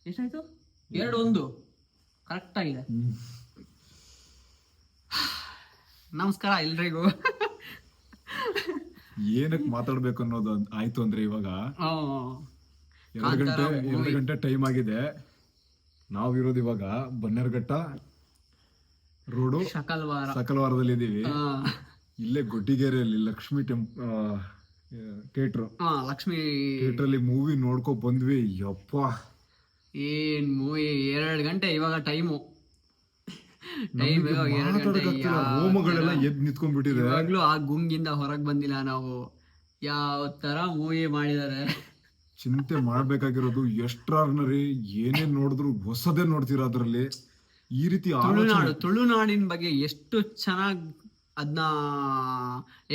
ಎಷ್ಟಾಯ್ತು? 2-1 ಕರೆಕ್ಟ್ ಆಗಿದೆ. ನಮಸ್ಕಾರ ಎಲ್ರಿಗೂ. ಏನಕ್ಕೆ ಮಾತಾಡ್ಬೇಕು ಅನ್ನೋದು ಆಯ್ತು ಅಂದ್ರೆ ಇವಾಗ ಆ, 2 ಗಂಟೆ ಟೈಮ್ ಆಗಿದೆ. ನಾವಿರೋದು ಇವಾಗ ಬನ್ನೇರುಘಟ್ಟ ರೋಡು ಸಕಲವಾರದಲ್ಲಿ ಇದೀವಿ. ಇಲ್ಲೇ ಗೊಡ್ಡಿಗೆರೆಯಲ್ಲಿ Lakshmi theatre Lakshmi theatre movie ನೋಡ್ಕೊ ಬಂದ್ವಿ. ಯಪ್ಪ ಏನ್ ಮೂವಿ, 2 ಗಂಟೆ ಇವಾಗ ಟೈಮು. ಹೋಮಗಳೆಲ್ಲ ಎದ್ ನಿಂತ್ಕೊಂಡ್ಬಿಟ್ಟಿದೆ. ಇವಾಗ್ಲೂ ಆ ಗುಂಗಿಂದ ಹೊರಗ್ ಬಂದಿಲ್ಲ ನಾವು. ಯಾವ ತರ ಮೂವಿ ಮಾಡಿದಾರೆ. ಚಿಂತೆ ಮಾಡ್ಬೇಕಾಗಿರೋದು ಎಷ್ಟ್ರಾರ್ನರಿ. ಏನೇನ್ ನೋಡಿದ್ರು ಹೊಸದೇ ನೋಡ್ತೀರಾ ಅದ್ರಲ್ಲಿ. ಈ ರೀತಿ ತುಳುನಾಡಿನ ಬಗ್ಗೆ ಎಷ್ಟು ಚೆನ್ನಾಗಿ ಅದನ್ನ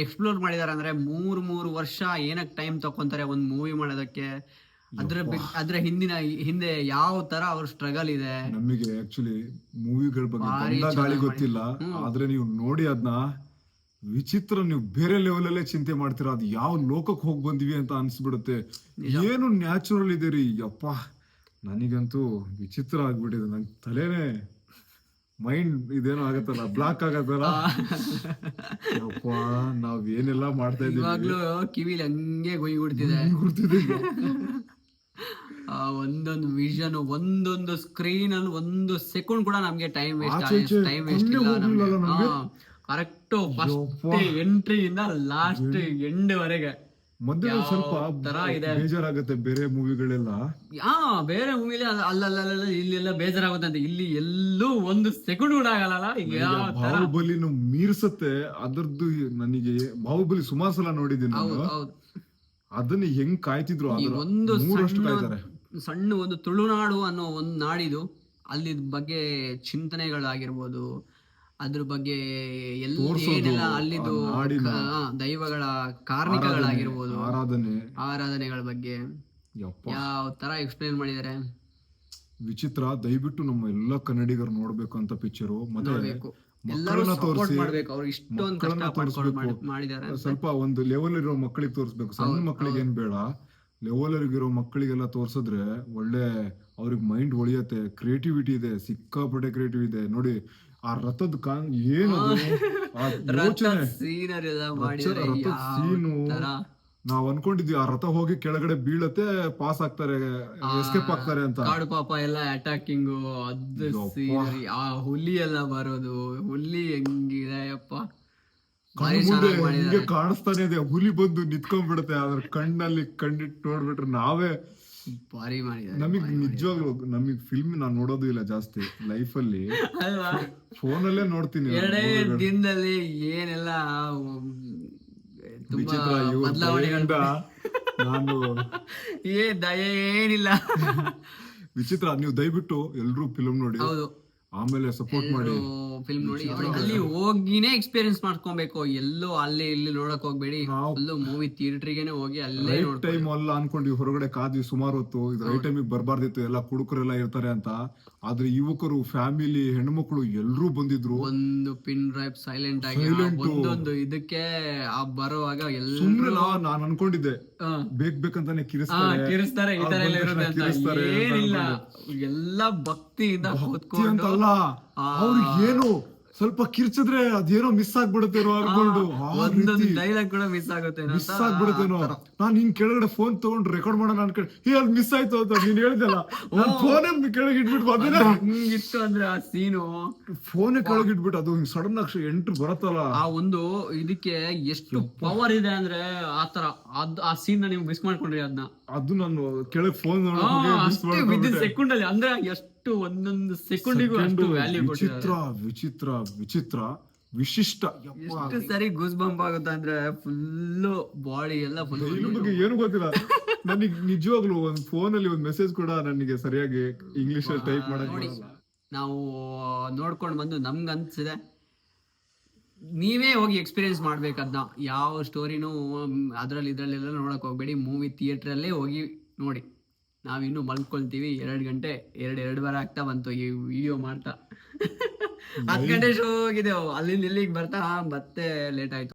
ಎಕ್ಸ್ಪ್ಲೋರ್ ಮಾಡಿದಾರೆ ಅಂದ್ರೆ 3 ವರ್ಷ ಏನಕ್ಕೆ ಟೈಮ್ ತಕೊಂತಾರೆ ಒಂದ್ ಮೂವಿ ಮಾಡೋದಕ್ಕೆ. ಅದ್ರ ಹಿಂದೆ ಯಾವ ತರ ಅವ್ರ ಸ್ಟ್ರಗಲ್ ಇದೆ. ನಮಗೆ ಆಕ್ಚುಲಿ ಮೂವಿಗಳ ಬಗ್ಗೆ ಗಾಳಿ ಗೊತ್ತಿಲ್ಲ, ಆದ್ರೆ ನೀವು ನೋಡಿ ಅದನ್ನ ವಿಚಿತ್ರ. ನೀವು ಬೇರೆ ಲೆವೆಲ್ ಅಲ್ಲೇ ಚಿಂತೆ ಮಾಡ್ತೀರಾ. ಅದು ಯಾವ ಲೋಕಕ್ಕೆ ಹೋಗಿ ಬಂದಿವಿ ಅಂತ ಅನ್ಸ್ಬಿಡುತ್ತೆ. ಏನು ನ್ಯಾಚುರಲ್ ಇದೆ ರೀ. ಯಪ್ಪ ನನಗಂತೂ ವಿಚಿತ್ರ ಆಗ್ಬಿಟ್ಟಿದೆ. ನಂಗೆ ತಲೆನೇ ಮೈಂಡ್ ಇದೇನೋ ಆಗತ್ತಲ್ಲ, ಬ್ಲಾಕ್ ಆಗತ್ತಲ್ಲ. ಯಪ್ಪ ನಾವ್ ಏನೆಲ್ಲ ಮಾಡ್ತಾ ಇದೀವಿ. ಇವಾಗ್ಲೂ ಕಿವಿಲಿ ಹಂಗೆ ಗೊಯ್ಗುಡ್ತಿದೆ. ಒಂದೊಂದು ವಿಷನ್, ಒಂದೊಂದು ಸ್ಕ್ರೀನ್ ಅಲ್ಲಿ 1 ಸೆಕೆಂಡ್ ಕೂಡ ನಮ್ಗೆ ಟೈಮ್ ವೇಸ್ಟ್ ಇಲ್ಲ. ಕರೆಕ್ಟ್ ಫಸ್ಟ್ ಎಂಟ್ರಿಯಿಂದ ಲಾಸ್ಟ್ ಎಂಡ್ ವರೆಗೆ ಮಧ್ಯೆ ಸ್ವಲ್ಪ ಬೇಜಾರಾಗುತ್ತೆ. ಬೇರೆ ಮೂವಿಗಳೆಲ್ಲ ಬೇರೆ ಮೂವಿಲಿ ಅಲ್ಲಲ್ಲ ಇಲ್ಲೆಲ್ಲ ಬೇಜಾರಾಗುತ್ತೆ ಅಂತ, ಇಲ್ಲಿ ಎಲ್ಲೂ 1 ಸೆಕೆಂಡ್ ಕೂಡ ಆಗಲ್ಲ. ಈಗ ಬಾಹುಬಲಿನ ಮೀರ್ಸತ್ತೆ ಅದ್ರದ್ದು. ನನಗೆ ಬಾಹುಬಲಿ ಸುಮಾರು ಸಲ ನೋಡಿದ್ದೀನಿ ನಾನು. ಅದನ್ನ ಹೆಂಗ್ ಕಾಯ್ತಿದ್ರು. ಒಂದು ಸಣ್ಣ ಒಂದು ತುಳುನಾಡು ಅನ್ನೋ ಒಂದು ನಾಡಿದು, ಅಲ್ಲಿ ಬಗ್ಗೆ ಚಿಂತನೆಗಳಾಗಿರ್ಬೋದು, ಅದ್ರ ಬಗ್ಗೆ ಏನೆಲ್ಲ ಅಲ್ಲಿದು ದೈವಗಳ ಕಾರಣಿಕಗಳಾಗಿರ್ಬೋದು, ಆರಾಧನೆಗಳ ಬಗ್ಗೆ ಯಾವ ತರ ಎಕ್ಸ್ಪ್ಲೇನ್ ಮಾಡಿದ್ದಾರೆ. ವಿಚಿತ್ರ. ದಯವಿಟ್ಟು ನಮ್ಮ ಎಲ್ಲ ಕನ್ನಡಿಗರು ನೋಡ್ಬೇಕು ಅಂತ ಪಿಕ್ಚರು. ಮತ್ತೆ ಸ್ವಲ್ಪ ಒಂದು ಲೆವೆಲ್ ಇರೋ ಮಕ್ಕಳಿಗೆ ತೋರಿಸ್ಬೇಕು. ಸಣ್ಣ ಮಕ್ಕಳಿಗೆ ಏನ್ ಬೇಡ, ಲೆವೆಲ್ ಇರೋ ಮಕ್ಕಳಿಗೆಲ್ಲ ತೋರ್ಸಿದ್ರೆ ಒಳ್ಳೆ ಅವ್ರಿಗೆ ಮೈಂಡ್ ಒಳಿಯತ್ತೆ. ಕ್ರಿಯೇಟಿವಿಟಿ ಇದೆ, ಸಿಕ್ಕಾಪಟ್ಟೆ ಕ್ರಿಯೇಟಿವ್ ಇದೆ. ನೋಡಿ ಆ ರಥದ ಏನದು ಯೋಚನೆ, ಸೀನು. ನಾವ್ ಅನ್ಕೊಂಡಿದ್ವಿ ಆ ರಥ ಹೋಗಿ ಕೆಳಗಡೆ ಬೀಳತ್ತೆ, ಪಾಸ್ ಆಗ್ತಾರೆ, ಎಸ್ಕೇಪ್ ಆಗ್ತಾರೆ ಅಂತ. ಕಾಡು ಪಾಪ ಎಲ್ಲ ಅಟ್ಯಾಕಿಂಗ್, ಆ ಹುಲಿ ಎಲ್ಲ ಬರೋದು, ಹುಲಿ ಹೆಂಗಿದೆ ಅಪ್ಪ. ಹಿಂಗೆ ಕಾಣಿಸ್ತಾನೆ ಇದೆ. ಹುಲಿ ಬಂದು ನಿಂತ್ಕೊಂಡ್ಬಿಡುತ್ತೆ. ಅದ್ರ ಕಣ್ಣಲ್ಲಿ ಕಣ್ಣಿಟ್ಟು ನೋಡ್ಬಿಟ್ರೆ ನಾವೇ ಭಾರಿ ಮಾಡಿದ್ದಾರೆ. ನಮಗ್ ನಿಜವಾಗ್ಲು ನಮಗ್ ಫಿಲ್ಮ್ ನಾನ್ ನೋಡೋದು ಇಲ್ಲ ಜಾಸ್ತಿ ಲೈಫ್ ಅಲ್ಲಿ. ಫೋನಲ್ಲೇ ನೋಡ್ತೀನಿ. 2 ದಿನದಲ್ಲಿ ಏನೆಲ್ಲ ಬದಲಾವಣೆಗಳಿಂದ ನಾನು ಏನಿಲ್ಲ. ವಿಚಿತ್ರ. ನೀವು ದಯವಿಟ್ಟು ಎಲ್ರೂ ಫಿಲ್ಮ್ ನೋಡಿ, ಆಮೇಲೆ ಸಪೋರ್ಟ್ ಮಾಡಿ. ಫಿಲ್ಮ್ ನೋಡಿ, ಅಲ್ಲಿ ಹೋಗಿನೇ ಎಕ್ಸ್ಪೀರಿಯನ್ಸ್ ಮಾಡ್ಕೊಬೇಕು. ಎಲ್ಲೋ ಅಲ್ಲಿ ಇಲ್ಲಿ ನೋಡಕ್ ಹೋಗ್ಬೇಡಿ. ಅಲ್ಲೂ ಮೂವಿ ಥಿಯೇಟರ್ಗೆನೆ ಹೋಗಿ ಅಲ್ಲೇ ಟೈಮ್ ಅಲ್ಲ ಅನ್ಕೊಂಡ್ವಿ. ಹೊರಗಡೆ ಕಾದ್ವಿ ಸುಮಾರು ಹೊತ್ತು. ಇದು ರೈಟ್ ಟೈಮಿಗೆ ಬರ್ಬಾರ್ದಿತ್ತು, ಎಲ್ಲ ಕುಡುಕರೆಲ್ಲ ಇರ್ತಾರೆ ಅಂತ. ಆದ್ರೆ ಯುವಕರು, ಫ್ಯಾಮಿಲಿ, ಹೆಣ್ಮಕ್ಳು ಎಲ್ರೂ ಬಂದಿದ್ರು. ಒಂದು ಪಿನ್ ಡ್ರೈವ್ ಸೈಲೆಂಟ್ ಆಗಿ ಒಂದೊಂದು ಇದಕ್ಕೆ ಬರುವಾಗ ಸುಮ್ಮನೆ ನಾನ್ ಅನ್ಕೊಂಡಿದ್ದೆ ಬೇಕಂತಾನೆ ಕಿರಿಸ್ತಾರೆ ಈ ತರ ಎಲ್ಲ ಇರುತ್ತೆ. ಏನಿಲ್ಲ, ಎಲ್ಲ ಭಕ್ತಿಯಿಂದ ಕೂತ್ಕೊಂಡು ಅವ್ರಿಗೆ ಏನು ಸ್ವಲ್ಪ ಕಿರ್ಚಿದ್ರೆ ಅದೇನೋ ಮಿಸ್ ಆಗ್ಬಿಡುತ್ತೇನೋ ಅನ್ಕೊಂಡು ಒಂದೊಂದು ಡೈಲಾಗ್ ಕೂಡ ಮಿಸ್ ಆಗ್ಬಿಡುತ್ತೇನೋ. ನಾನ್ ಹಿಂಗ್ ಕೆಳಗಡೆ ಫೋನ್ ತಗೊಂಡು ರೆಕಾರ್ಡ್ ಮಾಡೋಣ ಅನ್ಕೊಂಡು ಅದು ಮಿಸ್ ಆಯ್ತು ಅಂತ ನೀನ್ ಹೇಳ್ದಲ್ಲ. ಫೋನ್ ಕೆಳಗೆ ಇಟ್ಬಿಟ್ಟು ಇತ್ತು ಅಂದ್ರೆ ಆ ಸೀನು ಫೋನ್ ಕೆಳಗೆ ಇಟ್ಬಿಟ್ಟು ಅದು ಸಡನ್ ಆಗಿ ಎಂಟ್ರಿ ಬರತ್ತಲ್ಲ. ಆ ಒಂದು ಇದಕ್ಕೆ ಎಷ್ಟು ಪವರ್ ಇದೆ ಅಂದ್ರೆ ಆತರ ಆ ಸೀನ್ ನೀವು ಮಿಸ್ ಮಾಡ್ಕೊಂಡ್ರಿ. ಅದು ನಾನು ಕೆಳಗೆ ಫೋನ್ ಸೆಕೆಂಡ್ ಅಲ್ಲಿ ಅಂದ್ರೆ ಎಷ್ಟು ಒಂದೊಂದು ಸೆಕೆಂಡಿಗೂ ಅಷ್ಟು ವ್ಯಾಲ್ಯೂ ವಿಚಿತ್ರ ವಿಚಿತ್ರ ವಿಚಿತ್ರ ವಿಶಿಷ್ಟ. ಎಷ್ಟು ಸರಿ ಗೂಸ್ ಬಂಪ್ ಆಗುತ್ತೆ ಅಂದ್ರೆ ಫುಲ್ಲು ಬಾಡಿ ಎಲ್ಲ ಫುಲ್. ಬಗ್ಗೆ ಏನು ಗೊತ್ತಿಲ್ಲ ನನಗೆ ನಿಜವಾಗ್ಲು. ಒಂದು ಫೋನ್ ಅಲ್ಲಿ ಒಂದು ಮೆಸೇಜ್ ಕೂಡ ನನಗೆ ಸರಿಯಾಗಿ ಇಂಗ್ಲಿಷ್ ಅಲ್ಲಿ ಟೈಪ್ ಮಾಡಕ್ಕೆ ನಾವು ನೋಡ್ಕೊಂಡು ಬಂದು ನಮ್ಗೆ ಅನ್ಸಿದೆ. ನೀವೇ ಹೋಗಿ ಎಕ್ಸ್ಪೀರಿಯನ್ಸ್ ಮಾಡ್ಬೇಕು ಅದನ್ನ. ಯಾವ ಸ್ಟೋರಿನೂ ಇದ್ರಲ್ಲೆಲ್ಲ ನೋಡಕ್ ಹೋಗ್ಬೇಡಿ. ಮೂವಿ ಥಿಯೇಟ್ರಲ್ಲೇ ಹೋಗಿ ನೋಡಿ. ನಾವಿನ್ನೂ ಮಲ್ಕೊಳ್ತೀವಿ. 2 ಗಂಟೆ 2:02 ಆಗ್ತಾ ಬಂತು ಈ ವಿಡಿಯೋ ಮಾಡ್ತಾ. 10 ಗಂಟೆ ಶೋ ಹೋಗಿದ್ದೆವು. ಅಲ್ಲಿಂದ ಇಲ್ಲಿಗೆ ಬರ್ತಾ ಮತ್ತೆ ಲೇಟ್ ಆಯ್ತು.